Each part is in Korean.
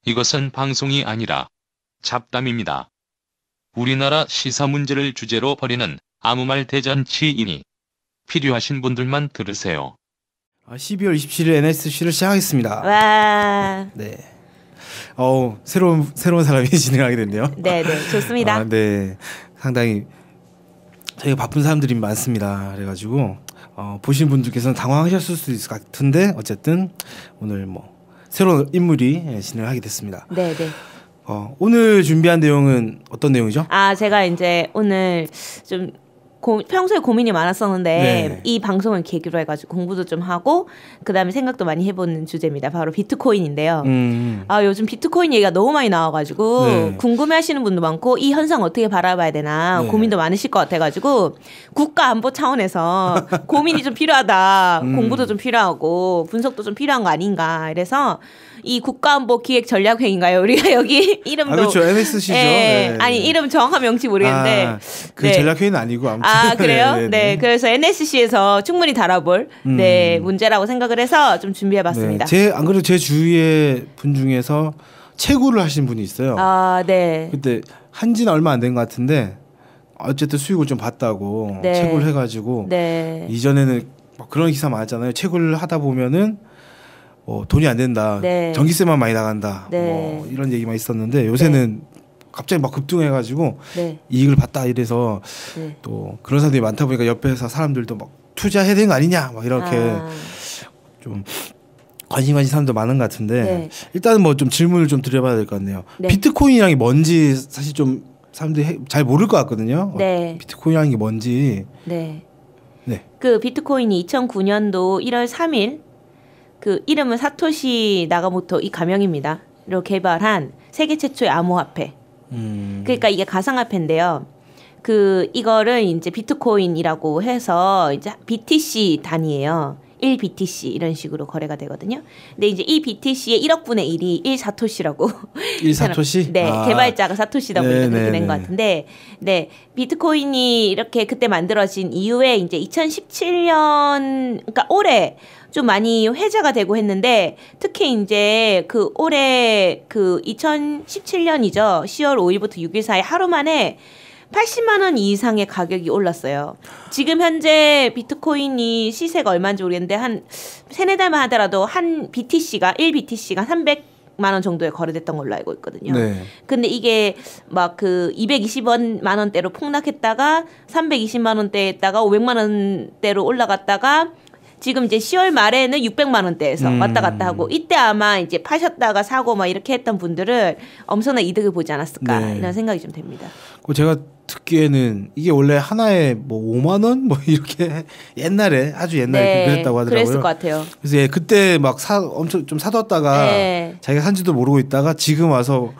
이것은 방송이 아니라 잡담입니다. 우리나라 시사 문제를 주제로 벌이는 아무 말 대잔치이니 필요하신 분들만 들으세요. 12월 27일 NSC를 시작하겠습니다. 와. 네. 새로운 사람이 진행하게 됐네요. 네, 좋습니다. 네. 상당히 저희가 바쁜 사람들이 많습니다. 그래가지고 보신 분들께서는 당황하셨을 수도 있을 것 같은데 어쨌든 오늘 새로운 인물이 진행을 하게 됐습니다. 네. 오늘 준비한 내용은 어떤 내용이죠? 제가 이제 오늘 좀 평소에 고민이 많았었는데 네. 이 방송을 계기로 해가지고 공부도 좀 하고 그다음에 생각도 많이 해보는 주제입니다. 바로 비트코인인데요. 요즘 비트코인 얘기가 너무 많이 나와가지고 네. 궁금해하시는 분도 많고 이 현상 어떻게 바라봐야 되나 네. 고민도 많으실 것 같아가지고 국가 안보 차원에서 고민이 좀 필요하다. 공부도 좀 필요하고 분석도 좀 필요한 거 아닌가. 이래서 이 국가안보기획전략회의인가요? 우리가 여기 이름도 그렇죠. NSC죠. 네. 네. 아니 이름 정확한 명칭 모르겠는데 그 전략회의는 아니고 아무튼 그래요? 네. 그래서 NSC에서 충분히 다뤄볼 문제라고 생각을 해서 좀 준비해봤습니다. 네. 안 그래도 제 주위의 분 중에서 채굴을 하신 분이 있어요. 네. 그때 한지는 얼마 안 된 것 같은데 어쨌든 수익을 좀 봤다고 네. 채굴을 해가지고 이전에는 그런 기사 많았잖아요. 채굴을 하다 보면은 돈이 안 된다. 네. 전기세만 많이 나간다. 네. 이런 얘기만 있었는데 요새는 갑자기 막 급등해가지고 이익을 봤다 이래서 또 그런 사람들이 많다 보니까 옆에서 사람들도 막 투자해야 되는 거 아니냐 막 이렇게 좀 관심 가진 사람도 많은 것 같은데 일단은 좀 질문을 좀 드려봐야 될 것 같네요. 비트코인이란 게 뭔지 사실 좀 사람들이 잘 모를 것 같거든요. 비트코인이라는 게 뭔지. 네. 그 비트코인이 2009년도 1월 3일 그 이름은 사토시 나가모토 이 가명입니다. 로 개발한 세계 최초의 암호화폐. 그러니까 이게 가상화폐인데요. 이거를 이제 비트코인이라고 해서 이제 BTC 단위예요. 1BTC 이런 식으로 거래가 되거든요. 근데 이제 이 BTC의 1억분의 1이 1사토시라고. 1사토시? 네, 개발자가 사토시다 보니까 그렇게 된 것 같은데, 비트코인이 이렇게 그때 만들어진 이후에 이제 2017년, 그러니까 올해 좀 많이 회자가 되고 했는데 특히 이제 올해 2017년이죠. 10월 5일부터 6일 사이 하루 만에 80만 원 이상의 가격이 올랐어요. 지금 현재 비트코인이 시세가 얼마인지 모르겠는데 한 세네 달만 하더라도 한 BTC가 1BTC가 300만 원 정도에 거래됐던 걸로 알고 있거든요. 근데 이게 막 220만 원대로 폭락했다가 320만 원대에다가 500만 원대로 올라갔다가 지금 이제 10월 말에는 600만 원대에서 왔다 갔다 하고 이때 아마 이제 파셨다가 사고 막 이렇게 했던 분들은 엄청난 이득을 보지 않았을까 이런 생각이 좀 됩니다. 제가 듣기에는 이게 원래 하나에 5만 원 이렇게 옛날에 아주 옛날에 그랬다고 하더라고요. 그랬을 것 같아요. 그래서 그때 막 엄청 좀 사뒀다가 자기가 산지도 모르고 있다가 지금 와서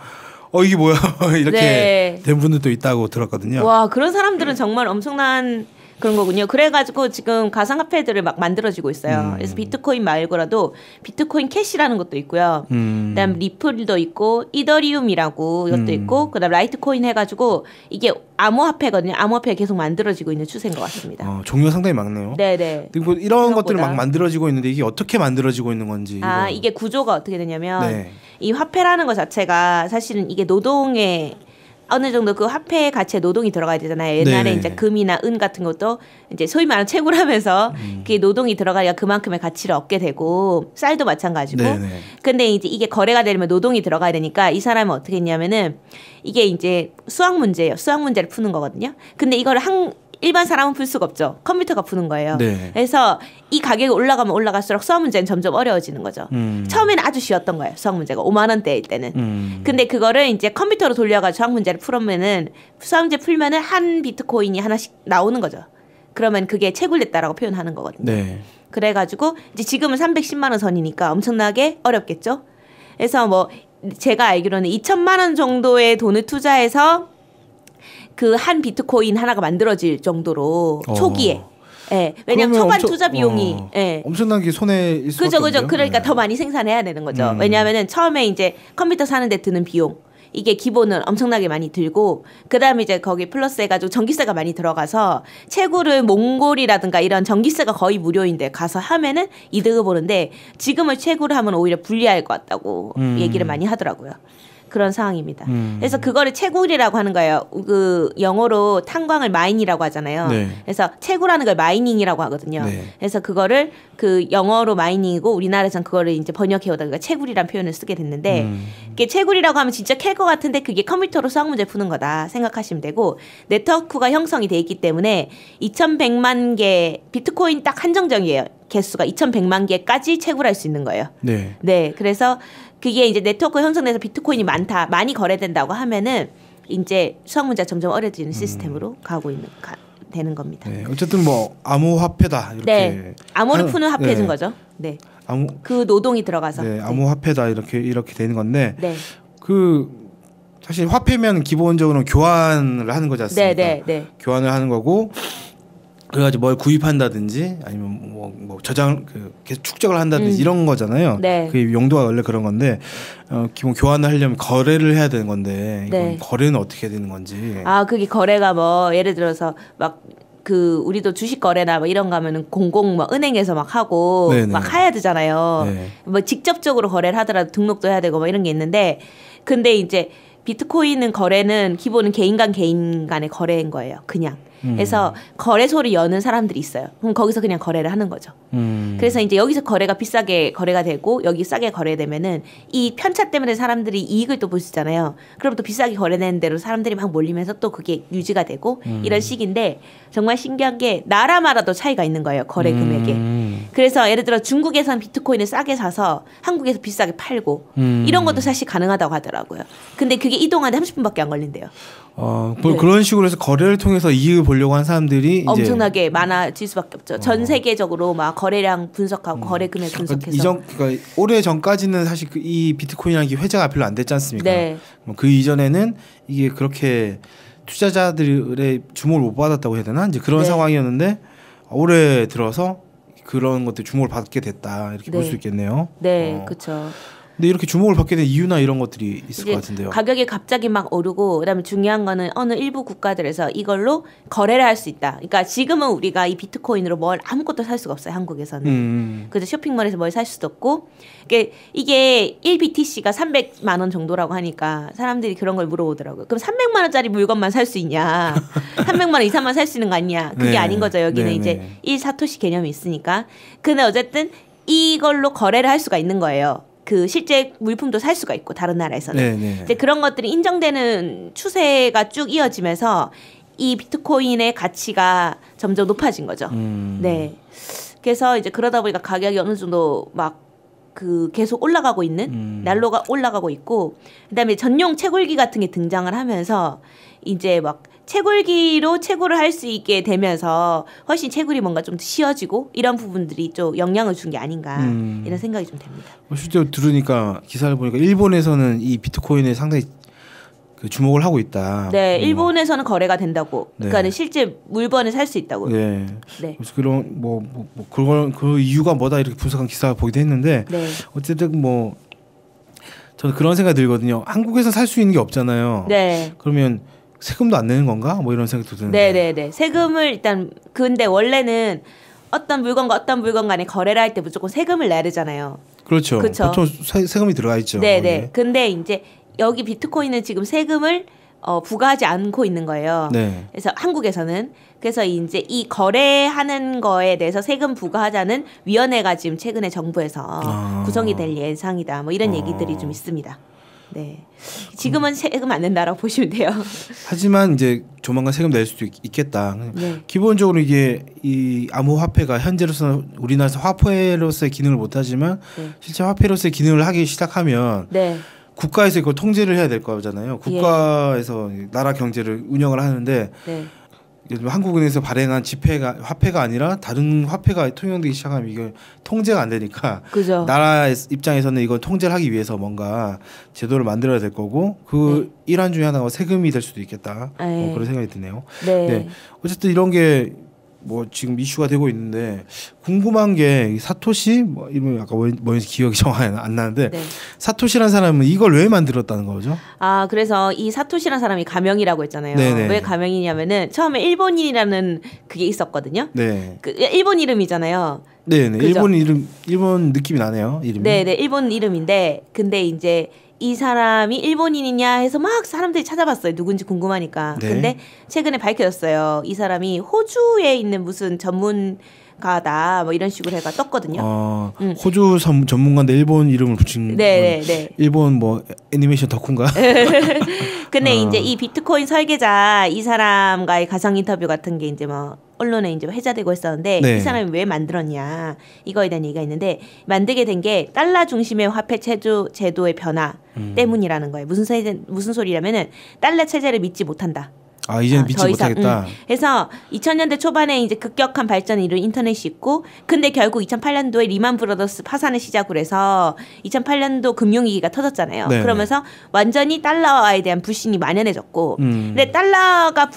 이게 뭐야 이렇게 된 분들도 있다고 들었거든요. 와, 그런 사람들은 정말 엄청난 그런 거군요. 그래가지고 지금 가상화폐들을 막 만들어지고 있어요. 그래서 비트코인 말고라도 비트코인 캐시라는 것도 있고요. 그다음 리플도 있고 이더리움이라고 이것도 있고 그다음 라이트코인 해가지고 이게 암호화폐거든요. 암호화폐가 계속 만들어지고 있는 추세인 것 같습니다. 종류가 상당히 많네요. 네네. 그리고 이런 것들을 막 만들어지고 있는데 이게 어떻게 만들어지고 있는 건지. 이게 구조가 어떻게 되냐면 이 화폐라는 것 자체가 사실은 이게 노동에 어느 정도 그 화폐 가치에 노동이 들어가야 되잖아요. 옛날에 이제 금이나 은 같은 것도 이제 소위 말하는 채굴하면서 그게 노동이 들어가야 그만큼의 가치를 얻게 되고 쌀도 마찬가지고. 근데 이제 이게 거래가 되려면 노동이 들어가야 되니까 이 사람은 어떻게 했냐면은 이게 이제 수학 문제예요. 수학 문제를 푸는 거거든요. 근데 이거를 일반 사람은 풀 수가 없죠. 컴퓨터가 푸는 거예요. 그래서 이 가격이 올라가면 올라갈수록 수학 문제는 점점 어려워지는 거죠. 처음에는 아주 쉬웠던 거예요. 수학 문제가 5만 원대일 때는. 근데 그거를 이제 컴퓨터로 돌려가지고 수학 문제를 풀으면은 수학 문제 풀면은 한 비트코인이 하나씩 나오는 거죠. 그러면 그게 채굴됐다라고 표현하는 거거든요. 그래가지고 이제 지금은 310만 원 선이니까 엄청나게 어렵겠죠. 그래서 제가 알기로는 2천만 원 정도의 돈을 투자해서 한 비트코인 하나가 만들어질 정도로 초기에. 왜냐하면 초반 투자 비용이 엄청나게 손해일 수밖에 없죠. 그죠. 그러니까 더 많이 생산해야 되는 거죠. 왜냐하면은 처음에 이제 컴퓨터 사는데 드는 비용 이게 기본은 엄청나게 많이 들고 그다음에 이제 거기 플러스 해가지고 전기세가 많이 들어가서 채굴을 몽골이라든가 이런 전기세가 거의 무료인데 가서 하면은 이득을 보는데 지금은 채굴을 하면 오히려 불리할 것 같다고 얘기를 많이 하더라고요. 그런 상황입니다. 그래서 그거를 채굴이라고 하는 거예요. 그 영어로 탄광을 마인이라고 하잖아요. 네. 그래서 채굴하는 걸 마이닝이라고 하거든요. 네. 그래서 그거를 그 영어로 마이닝이고 우리나라에서는 그거를 이제 번역해 오다가 채굴이란 표현을 쓰게 됐는데 이게 채굴이라고 하면 진짜 캘 것 같은데 그게 컴퓨터로 수학 문제 푸는 거다 생각하시면 되고 네트워크가 형성이 돼 있기 때문에 2100만 개 비트코인 딱 한정적이에요. 개수가 2100만 개까지 채굴할 수 있는 거예요. 네. 네. 그래서 그게 이제 네트워크 형성돼서 비트코인이 많이 거래된다고 하면은 이제 수학 문제가 점점 어려지는 시스템으로 되는 겁니다. 네, 어쨌든 뭐 암호화폐다 이렇게. 네, 암호를 푸는 화폐인 거죠. 네, 그 노동이 들어가서. 네, 암호화폐다 이렇게 되는 건데. 네. 그 사실 화폐면 기본적으로 교환을 하는 거지 않습니까? 네. 교환을 하는 거고. 그래가지고 뭘 구입한다든지 아니면 뭐 저장 계속 축적을 한다든지 이런 거잖아요. 네. 그 용도가 원래 그런 건데 기본 교환을 하려면 거래를 해야 되는 건데 이건 거래는 어떻게 해야 되는 건지. 그게 거래가 뭐 예를 들어서 막 그 우리도 주식 거래나 뭐 이런 거 하면은 뭐 은행에서 막 하고 네네. 막 해야 되잖아요. 네. 뭐 직접적으로 거래를 하더라도 등록도 해야 되고 뭐 이런 게 있는데 근데 이제 비트코인은 거래는 기본은 개인 간의 거래인 거예요. 그냥. 그래서 거래소를 여는 사람들이 있어요. 그럼 거기서 그냥 거래를 하는 거죠. 그래서 이제 여기서 거래가 비싸게 거래가 되고 여기 싸게 거래되면은 이 편차 때문에 사람들이 이익을 또 볼 수 있잖아요. 그럼 또 비싸게 거래되는 대로 사람들이 막 몰리면서 또 그게 유지가 되고 이런 식인데 정말 신기한 게 나라마다도 차이가 있는 거예요. 거래 금액에. 그래서 예를 들어 중국에서는 비트코인을 싸게 사서 한국에서 비싸게 팔고 이런 것도 사실 가능하다고 하더라고요. 근데 그게 이동하는데 30분밖에 안 걸린대요. 네. 그런 식으로 해서 거래를 통해서 이익을 보려고 한 사람들이 엄청나게 이제 많아질 수밖에 없죠. 전 세계적으로 막 거래량 분석하고 거래 금액 분석해서. 그러니까 오래 전까지는 사실 이 비트코인이라는 게 회자가 별로 안 됐지 않습니까? 네. 그 이전에는 이게 그렇게 투자자들의 주목을 못 받았다고 해야 되나? 이제 그런 상황이었는데 올해 들어서 그런 것들 주목을 받게 됐다 이렇게 볼 수 있겠네요. 네, 그렇죠. 근데 이렇게 주목을 받게 된 이유나 이런 것들이 있을 것 같은데요. 가격이 갑자기 막 오르고 그다음에 중요한 거는 어느 일부 국가들에서 이걸로 거래를 할 수 있다. 그러니까 지금은 우리가 이 비트코인으로 뭘 아무것도 살 수가 없어요. 한국에서는. 그래서 쇼핑몰에서 뭘 살 수도 없고 이게 1BTC가 300만 원 정도라고 하니까 사람들이 그런 걸 물어보더라고요. 그럼 300만 원짜리 물건만 살 수 있냐. 300만 원 이상만 살 수 있는 거 아니냐. 그게 아닌 거죠. 여기는 이제 1사토시 개념이 있으니까. 근데 어쨌든 이걸로 거래를 할 수가 있는 거예요. 그 실제 물품도 살 수가 있고 다른 나라에서는 이제 그런 것들이 인정되는 추세가 쭉 이어지면서 이 비트코인의 가치가 점점 높아진 거죠. 네. 그래서 이제 그러다 보니까 가격이 어느 정도 막 그 계속 올라가고 있는 난로가 올라가고 있고 그다음에 전용 채굴기 같은 게 등장을 하면서 이제 막 채굴기로 채굴을 할 수 있게 되면서 훨씬 채굴이 뭔가 좀 쉬워지고 이런 부분들이 좀 영향을 준 게 아닌가 이런 생각이 좀 됩니다. 실제로 들으니까 기사를 보니까 일본에서는 이 비트코인에 상당히 그 주목을 하고 있다. 네, 일본에서는 거래가 된다고. 그러니까 실제 물건을 살 수 있다고. 네. 그래서 그런 그걸 그 이유가 뭐다 이렇게 분석한 기사를 보기도 했는데 어쨌든 뭐 저는 그런 생각이 들거든요. 한국에서 살 수 있는 게 없잖아요. 네. 그러면 세금도 안 내는 건가? 뭐 이런 생각도 드는데. 네네네. 세금을 일단 근데 원래는 어떤 물건과 어떤 물건 간에 거래를 할 때 무조건 세금을 내야 되잖아요. 그렇죠. 보통 세금이 들어가 있죠. 네네. 근데 이제 여기 비트코인은 지금 세금을 부과하지 않고 있는 거예요. 네. 그래서 한국에서는 그래서 이제 이 거래하는 거에 대해서 세금 부과하자는 위원회가 지금 최근에 정부에서 구성이 될 예상이다. 뭐 이런 얘기들이 좀 있습니다. 네. 지금은 세금 안 낸다라고 보시면 돼요. 하지만 이제 조만간 세금 낼 수도 있겠다. 네. 기본적으로 이게 이 암호화폐가 현재로서 우리나라에서 화폐로서의 기능을 못하지만 실제 화폐로서의 기능을 하기 시작하면 국가에서 이걸 통제를 해야 될 거잖아요. 국가에서 나라 경제를 운영을 하는데 예를 들면 한국은행에서 발행한 지폐가 화폐가 아니라 다른 화폐가 통용되기 시작하면 이게 통제가 안 되니까 그죠. 나라 입장에서는 이걸 통제를 하기 위해서 뭔가 제도를 만들어야 될 거고 그 일환 중에 하나가 세금이 될 수도 있겠다. 그런 생각이 드네요. 네. 어쨌든 이런 게 뭐 지금 이슈가 되고 있는데 궁금한 게 사토시 뭐 이름이 아까 뭐였는지 기억이 정확히 안 나는데 네. 사토시라는 사람은 이걸 왜 만들었다는 거죠? 아 그래서 이 사토시라는 사람이 가명이라고 했잖아요. 네네. 왜 가명이냐면은 처음에 일본인이라는 그게 있었거든요. 네. 그 일본 이름이잖아요. 네네. 일본 이름 일본 느낌이 나네요. 이름이. 네네. 일본 이름인데 근데 이제 이 사람이 일본인이냐 해서 막 사람들이 찾아봤어요. 누군지 궁금하니까. 네. 근데 최근에 밝혀졌어요. 이 사람이 호주에 있는 무슨 전문가다 뭐 이런 식으로 해가 떴거든요. 호주 전문가인데 일본 이름을 붙인. 네네. 일본 뭐 애니메이션 덕후인가? 근데 이제 이 비트코인 설계자 이 사람과의 가상 인터뷰 같은 게 이제 뭐 언론에 이제 회자되고 있었는데 네. 이 사람이 왜 만들었냐 이거에 대한 얘기가 있는데 만들게 된 게 달러 중심의 화폐 제도의 변화 때문이라는 거예요. 무슨 소리냐면은 달러 체제를 믿지 못한다. 아 이제는 믿지 못하겠다. 그래서 2000년대 초반에 이제 급격한 발전을 이룬 인터넷이 있고, 근데 결국 2008년도에 리만 브라더스 파산을 시작으로 해서 2008년도 금융위기가 터졌잖아요. 네네. 그러면서 완전히 달러에 대한 불신이 만연해졌고, 근데 달러가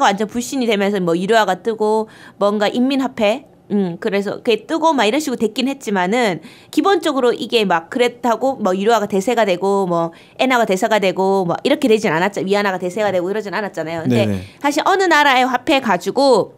완전 불신이 되면서 뭐 유료화가 뜨고 뭔가 인민화폐 그래서 그게 뜨고 막 이런 식으로 됐긴 했지만은 기본적으로 이게 막 그랬다고 뭐 유료화가 대세가 되고 뭐 엔화가 대세가 되고 뭐 이렇게 되진 않았죠. 위안화가 대세가 되고 이러진 않았잖아요. 근데 네네. 사실 어느 나라의 화폐 가지고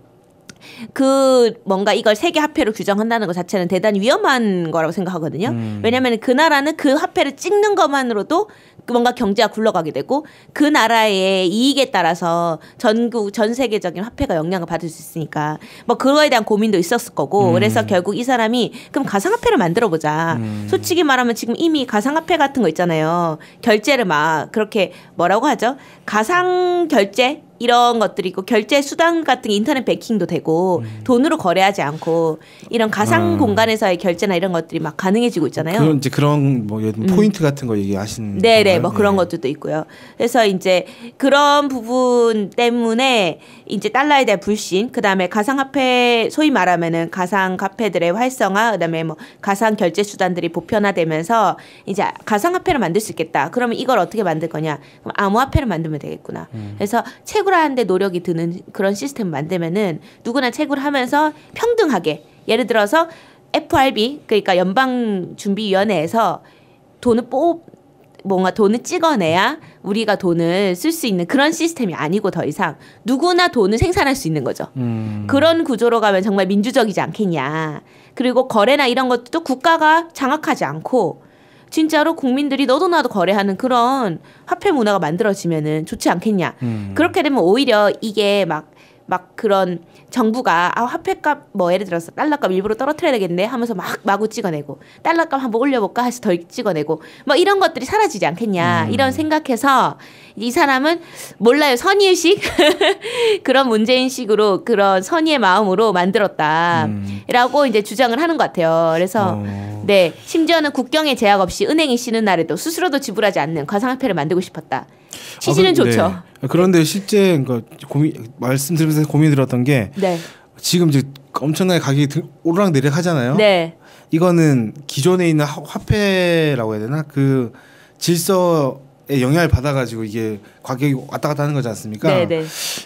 그 뭔가 이걸 세계 화폐로 규정한다는 것 자체는 대단히 위험한 거라고 생각하거든요. 왜냐하면 그 나라는 그 화폐를 찍는 것만으로도 뭔가 경제가 굴러가게 되고 그 나라의 이익에 따라서 전 세계적인 화폐가 영향을 받을 수 있으니까 뭐 그거에 대한 고민도 있었을 거고 그래서 결국 이 사람이 그럼 가상화폐를 만들어보자. 솔직히 말하면 지금 이미 가상화폐 같은 거 있잖아요. 결제를 막 그렇게 뭐라고 하죠? 가상결제? 이런 것들이 있고 결제 수단 같은 게 인터넷 뱅킹도 되고 돈으로 거래하지 않고 이런 가상 공간에서의 결제나 이런 것들이 막 가능해지고 있잖아요. 그런 뭐 포인트 같은 거 얘기하시는 네네 건가요? 뭐 그런 것들도 있고요. 그래서 이제 그런 부분 때문에 이제 달러에 대한 불신, 그다음에 가상화폐 소위 말하면은 가상화폐들의 활성화, 그다음에 뭐 가상 결제 수단들이 보편화되면서 이제 가상화폐를 만들 수 있겠다. 그러면 이걸 어떻게 만들 거냐? 그럼 암호화폐를 만들면 되겠구나. 그래서 채굴하는데 노력이 드는 그런 시스템을 만들면은 누구나 채굴하면서 평등하게, 예를 들어서 FRB 그러니까 연방준비위원회에서 뭔가 돈을 찍어내야 우리가 돈을 쓸 수 있는 그런 시스템이 아니고 더 이상 누구나 돈을 생산할 수 있는 거죠. 그런 구조로 가면 정말 민주적이지 않겠냐. 그리고 거래나 이런 것도 국가가 장악하지 않고 진짜로 국민들이 너도 나도 거래하는 그런 화폐 문화가 만들어지면은 좋지 않겠냐. 그렇게 되면 오히려 이게 막 그런 정부가 화폐값 뭐 예를 들어서 달러값 일부러 떨어뜨려야 되겠네 하면서 마구 찍어내고 달러값 한번 올려볼까 해서 더 찍어내고 뭐 이런 것들이 사라지지 않겠냐 이런 생각해서 이 사람은 몰라요, 선의의식 그런 문제인식으로 그런 선의의 마음으로 만들었다라고 이제 주장을 하는 것 같아요. 그래서 네, 심지어는 국경에 제약 없이 은행이 쉬는 날에도 스스로도 지불하지 않는 가상화폐를 만들고 싶었다. 취지는 좋죠. 네. 그런데 실제 그러니까 말씀 들으면서 고민이 들었던 게 네. 지금 이제 엄청나게 가격이 오르락내리락 하잖아요. 네. 이거는 기존에 있는 화폐라고 해야 되나? 그 질서에 영향을 받아가지고 이게 가격이 왔다 갔다 하는 거지 않습니까? 네네.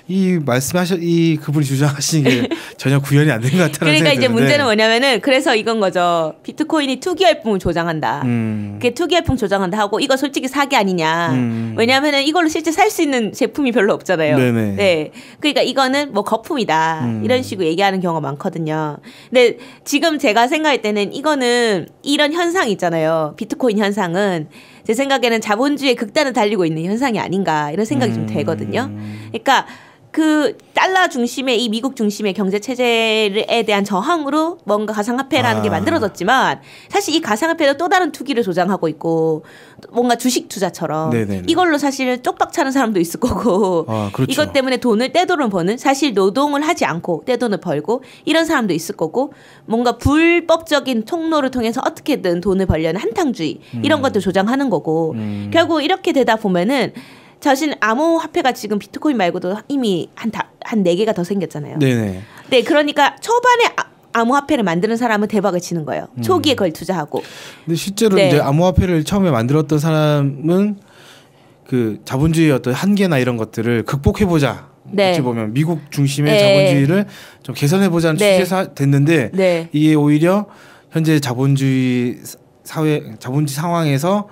이 그분이 주장하시는 게 전혀 구현이 안 된 것 같다는 그러니까 이제 드는데. 문제는 뭐냐면은 그래서 이건 거죠. 비트코인이 투기열풍을 조장한다. 그게 투기열풍 조장한다 하고 이거 솔직히 사기 아니냐. 왜냐하면은 이걸로 실제 살 수 있는 제품이 별로 없잖아요. 네네. 네. 그러니까 이거는 뭐 거품이다. 이런 식으로 얘기하는 경우가 많거든요. 근데 지금 제가 생각할 때는 이거는 이런 현상 있잖아요. 비트코인 현상은 제 생각에는 자본주의의 극단을 달리고 있는 현상이 아닌가 이런 생각이 좀 되거든요. 그러니까 그 달러 중심의 이 미국 중심의 경제 체제에 대한 저항으로 뭔가 가상화폐라는 게 만들어졌지만 사실 이 가상화폐도 또 다른 투기를 조장하고 있고 뭔가 주식 투자처럼 네네네. 이걸로 사실 쪽박 차는 사람도 있을 거고 그렇죠. 이것 때문에 떼돈을 버는 사실 노동을 하지 않고 떼돈을 벌고 이런 사람도 있을 거고 뭔가 불법적인 통로를 통해서 어떻게든 돈을 벌려는 한탕주의 이런 것들 조장하는 거고 결국 이렇게 되다 보면은 자신 암호화폐가 지금 비트코인 말고도 이미 한 4개가 더 생겼잖아요. 네네. 네, 그러니까 초반에 암호화폐를 만드는 사람은 대박을 치는 거예요. 초기에 그걸 투자하고. 근데 실제로 이제 암호화폐를 처음에 만들었던 사람은 그 자본주의의 어떤 한계나 이런 것들을 극복해보자. 네. 어찌 보면 미국 중심의 자본주의를 좀 개선해 보자는 취지에서 됐는데 이게 오히려 현재 자본주의 상황에서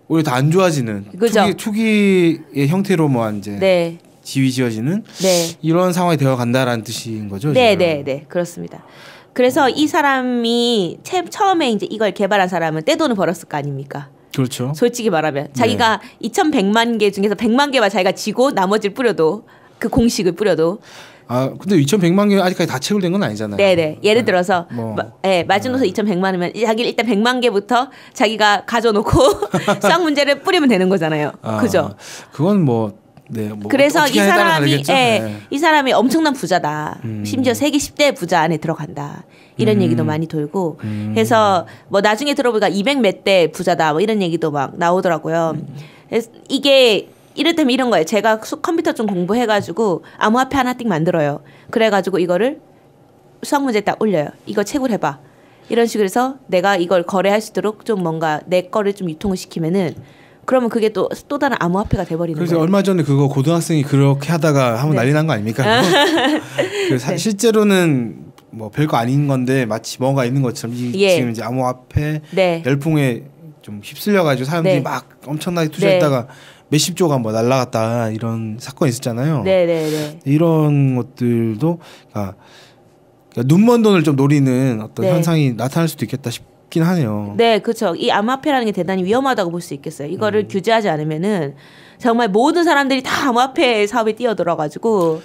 오히려 더 안 좋아지는 투기의 형태로 뭐 이제 지휘지어지는 이런 상황이 되어 간다라는 뜻인 거죠. 네, 그렇습니다. 그래서 이 사람이 처음에 이제 이걸 개발한 사람은 떼돈을 벌었을 거 아닙니까? 그렇죠. 솔직히 말하면 자기가 2,100만 개 중에서 100만 개만 자기가 지고 나머지를 뿌려도 그 공식을 뿌려도 근데 2,100만 개 아직까지 다 채굴된 건 아니잖아요. 네네. 예를 들어서 마지노선 2,100만이면 자기 일단 100만 개부터 자기가 가져놓고 수학 문제를 뿌리면 되는 거잖아요. 그죠? 그건 그래서 이 사람이 엄청난 부자다. 심지어 세계 10대 부자 안에 들어간다. 이런 얘기도 많이 돌고 그래서 뭐 나중에 들어보니까 200 몇 대 부자다. 뭐 이런 얘기도 막 나오더라고요. 그래서 이게 이를테면 이런 거예요. 제가 컴퓨터 좀 공부해가지고 암호화폐 하나 띡 만들어요. 그래가지고 이거를 수학 문제 딱 올려요. 이거 채굴해봐. 이런 식으로 해서 내가 이걸 거래할 수 있도록 좀 뭔가 내 거를 좀 유통을 시키면은 그러면 그게 또 다른 암호화폐가 돼버리는 거예요. 그래서 얼마 전에 그거 고등학생이 그렇게 하다가 한번 난리 난 거 아닙니까? 실제로는 뭐 별거 아닌 건데 마치 뭔가 있는 것처럼 지금 이제 암호화폐 열풍에 좀 휩쓸려가지고 사람들이 막 엄청나게 투자했다가 몇십조가 뭐 날라갔다 이런 사건이 있었잖아요. 이런 것들도 그러니까 눈먼 돈을 좀 노리는 어떤 현상이 나타날 수도 있겠다 싶긴 하네요. 네, 그렇죠. 이 암호화폐라는 게 대단히 위험하다고 볼 수 있겠어요. 이거를 규제하지 않으면은 정말 모든 사람들이 다 암호화폐 사업에 뛰어들어가지고.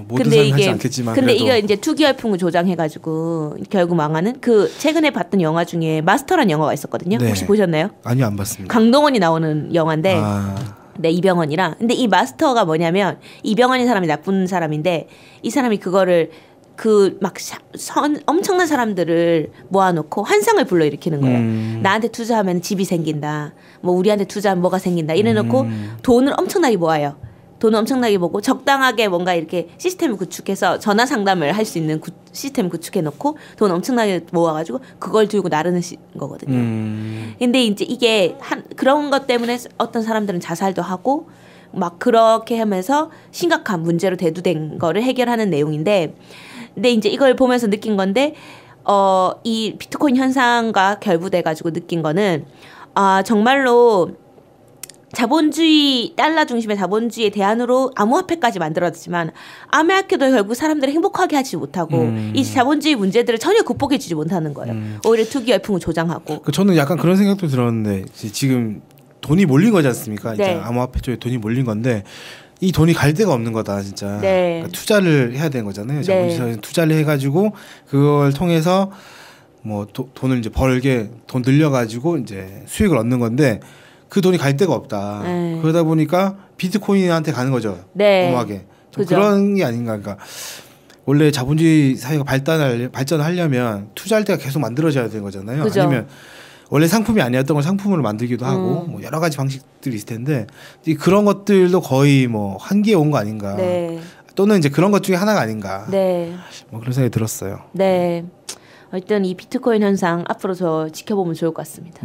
모든 사람이 하지 않겠지만 근데 이게 이제 투기 열풍을 조장해가지고 결국 망하는 그 최근에 봤던 영화 중에 마스터라는 영화가 있었거든요. 혹시 보셨나요? 아니요, 안 봤습니다. 강동원이 나오는 영화인데, 이병헌이랑. 근데 이 마스터가 뭐냐면 이병헌이 사람이 나쁜 사람인데 이 사람이 그거를 엄청난 사람들을 모아놓고 환상을 불러일으키는 거예요. 나한테 투자하면 집이 생긴다. 뭐 우리한테 투자하면 뭐가 생긴다. 이래놓고 돈을 엄청나게 모아요. 돈을 엄청나게 모고 적당하게 뭔가 이렇게 시스템을 구축해서 전화 상담을 할 수 있는 시스템을 구축해놓고 돈 엄청나게 모아가지고 그걸 들고 나르는 거거든요. 근데 이제 이게 그런 것 때문에 어떤 사람들은 자살도 하고 막 그렇게 하면서 심각한 문제로 대두된 거를 해결하는 내용인데, 근데 이제 이걸 보면서 느낀 건데, 이 비트코인 현상과 결부돼가지고 느낀 거는, 정말로 자본주의, 달러 중심의 자본주의의 대안으로 암호화폐까지 만들어졌지만, 암호화폐도 결국 사람들을 행복하게 하지 못하고, 이 자본주의 문제들을 전혀 극복해주지 못하는 거예요. 오히려 투기 열풍을 조장하고. 저는 약간 그런 생각도 들었는데, 지금 돈이 몰린 거지 않습니까? 이제 암호화폐 쪽에 돈이 몰린 건데, 이 돈이 갈 데가 없는 거다, 진짜. 그러니까 투자를 해야 되는 거잖아요. 자본주의 투자를 해가지고 그걸 통해서 뭐 돈을 이제 돈 늘려가지고 이제 수익을 얻는 건데 그 돈이 갈 데가 없다. 그러다 보니까 비트코인한테 가는 거죠. 엄하게. 그런 게 아닌가. 그러니까 원래 자본주의 사회가 발전하려면 투자할 때가 계속 만들어져야 되는 거잖아요. 아니면 원래 상품이 아니었던 걸 상품으로 만들기도 하고 뭐 여러 가지 방식들이 있을 텐데 그런 것들도 거의 뭐 한계에 온 거 아닌가. 또는 이제 그런 것 중에 하나가 아닌가. 뭐 그런 생각이 들었어요. 일단 이 비트코인 현상 앞으로 저 지켜보면 좋을 것 같습니다.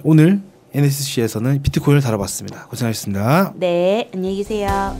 오늘 NSC에서는 비트코인을 다뤄봤습니다. 고생하셨습니다. 안녕히 계세요.